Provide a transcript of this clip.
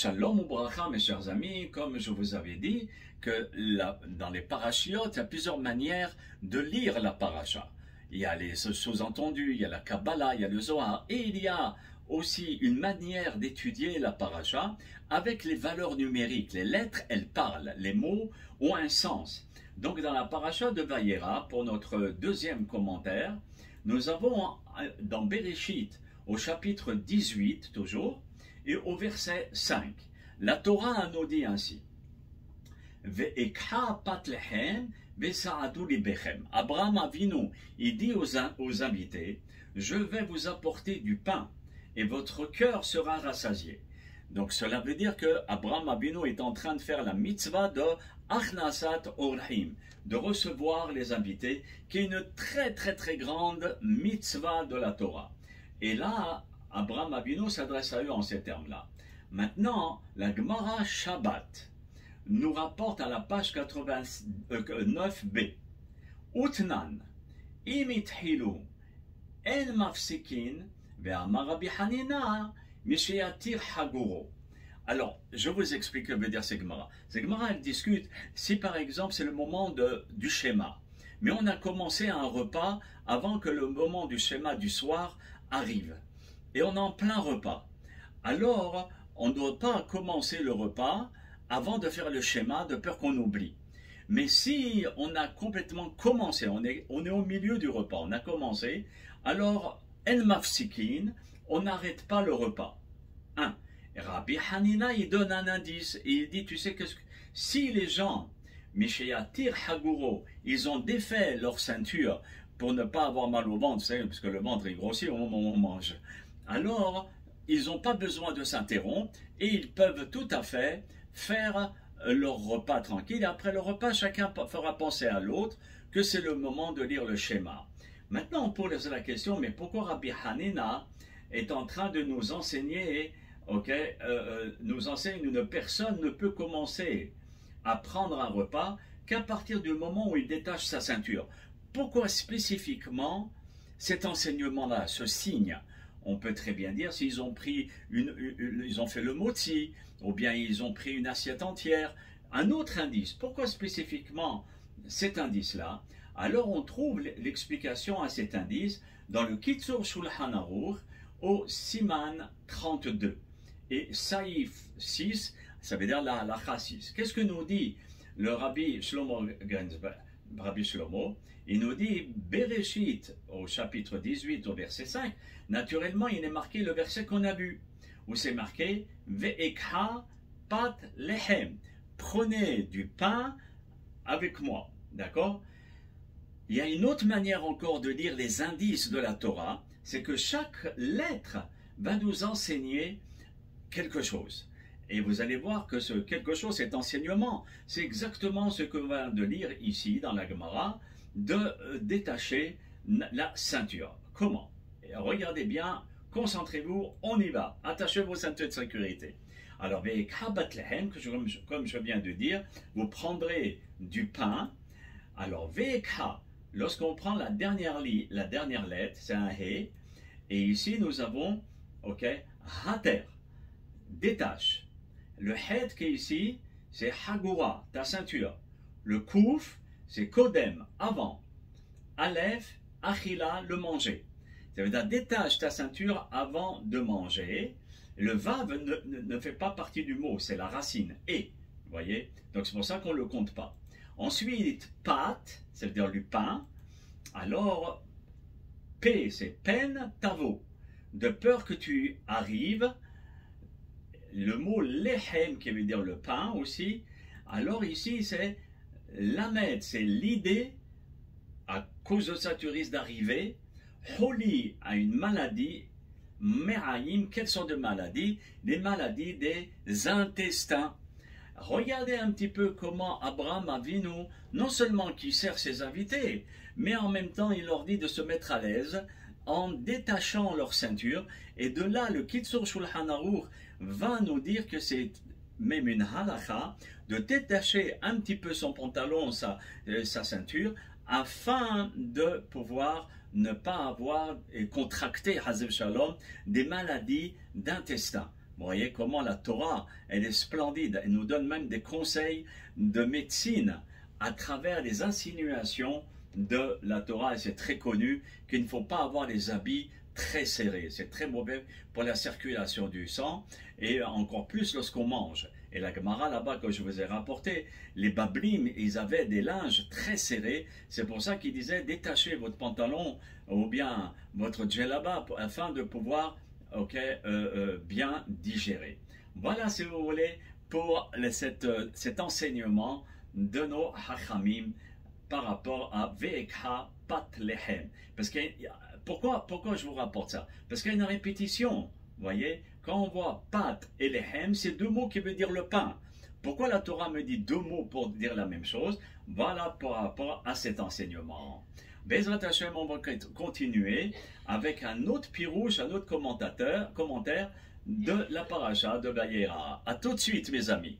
Shalom ou bracha, mes chers amis, comme je vous avais dit, que dans les parachiotes, il y a plusieurs manières de lire la paracha. Il y a les sous-entendus, il y a la Kabbalah, il y a le Zohar, et il y a aussi une manière d'étudier la paracha avec les valeurs numériques. Les lettres, elles parlent, les mots ont un sens. Donc dans la paracha de Vayera, pour notre deuxième commentaire, nous avons dans Bereshit, au chapitre 18 toujours, et au verset 5, la Torah nous dit ainsi: Abraham Avinu, il dit aux invités: je vais vous apporter du pain et votre cœur sera rassasié. Donc cela veut dire que Abraham Avinu est en train de faire la mitzvah de Achnasat Orhim, de recevoir les invités, qui est une très grande mitzvah de la Torah. Et là, Abraham Avinu s'adresse à eux en ces termes-là. Maintenant, la Gemara Shabbat nous rapporte à la page 89b. Utnan, imithilu, en mafsikin, ve'amar Rabbi Hanina, misheyatir haguro. Alors, je vous explique ce que veut dire ces Gemara. Ces Gemara, elles discutent si par exemple c'est le moment du schéma. Mais on a commencé un repas avant que le moment du schéma du soir arrive. Et on est en plein repas. Alors, on ne doit pas commencer le repas avant de faire le schéma, de peur qu'on oublie. Mais si on a complètement commencé, on est au milieu du repas, on a commencé, alors, en mafsikin, on n'arrête pas le repas. Rabbi Hanina, il donne un indice, et il dit, tu sais que si les gens, Misheyatir Haguro, ils ont défait leur ceinture pour ne pas avoir mal au ventre, parce que le ventre est grossi au moment où on mange, alors ils n'ont pas besoin de s'interrompre et ils peuvent tout à fait faire leur repas tranquille. Et après le repas, chacun fera penser à l'autre que c'est le moment de lire le schéma. Maintenant, on pose la question, mais pourquoi Rabbi Hanina est en train de nous enseigner, nous enseigne une personne ne peut commencer à prendre un repas qu'à partir du moment où il détache sa ceinture? Pourquoi spécifiquement cet enseignement-là, ce signe? On peut très bien dire s'ils ont pris ils ont fait le motzi, ou bien ils ont pris une assiette entière. Un autre indice. Pourquoi spécifiquement cet indice-là? Alors on trouve l'explication à cet indice dans le Kitzur Shulchan Aruch au Siman 32 et Saïf 6, ça veut dire la halakha 6. Qu'est-ce que nous dit le Rabbi Shlomo Gensberg? Rabbi Shlomo, il nous dit Bereshit au chapitre 18 au verset 5, naturellement il est marqué le verset qu'on a lu, où c'est marqué Ve'ekha pat lehem, prenez du pain avec moi, d'accord? Il y a une autre manière encore de lire les indices de la Torah, c'est que chaque lettre va nous enseigner quelque chose. Et vous allez voir que ce quelque chose, cet enseignement, c'est exactement ce que l'on vient de lire ici dans la Gemara, de détacher la ceinture. Comment? Et regardez bien, concentrez-vous, on y va. Attachez vos ceintures de sécurité. Alors, comme je viens de dire, vous prendrez du pain. Alors, Vekha, lorsqu'on prend la dernière lettre, c'est un He. Et ici, nous avons, Hater, détache. Le Het qui est ici, c'est Hagura, ta ceinture. Le Kouf, c'est Kodem, avant. Aleph, Achila, le manger. Ça veut dire détache ta ceinture avant de manger. Le Vav ne fait pas partie du mot, c'est la racine. Et, vous voyez? Donc c'est pour ça qu'on ne le compte pas. Ensuite, Pat, ça veut dire du pain. Alors, P, c'est peine, tavo. De peur que tu arrives. Le mot lehem qui veut dire le pain aussi. Alors ici c'est lamed, c'est l'idée, à cause de ça tu risques d'arriver. Holi a une maladie. Meraïm, quelles sont de maladies? Les maladies des intestins. Regardez un petit peu comment Abraham Avinu, non seulement qui sert ses invités, mais en même temps il leur dit de se mettre à l'aise en détachant leur ceinture. Et de là, le Kitzur Shulchan Aruch va nous dire que c'est même une halakha de détacher un petit peu son pantalon, sa ceinture, afin de pouvoir ne pas avoir contracté, Hazel Shalom, des maladies d'intestin. Vous voyez comment la Torah, elle est splendide. Elle nous donne même des conseils de médecine à travers les insinuations de la Torah. Et c'est très connu qu'il ne faut pas avoir les habits très serrés. C'est très mauvais pour la circulation du sang et encore plus lorsqu'on mange. Et la Gemara là-bas que je vous ai rapporté, les Bablim, ils avaient des linges très serrés. C'est pour ça qu'ils disaient détachez votre pantalon ou bien votre djellaba afin de pouvoir bien digérer. Voilà, si vous voulez, pour cet enseignement de nos Hachamim par rapport à Ve'ekha Pat Lehem. Pourquoi je vous rapporte ça? Parce qu'il y a une répétition. Vous voyez, quand on voit Pat et Lehem, c'est deux mots qui veulent dire le pain. Pourquoi la Torah me dit deux mots pour dire la même chose? Voilà par rapport à cet enseignement. Bezrat Hashem, on va continuer avec un autre pirouche, un autre commentaire de la paracha de Vayera. À tout de suite, mes amis.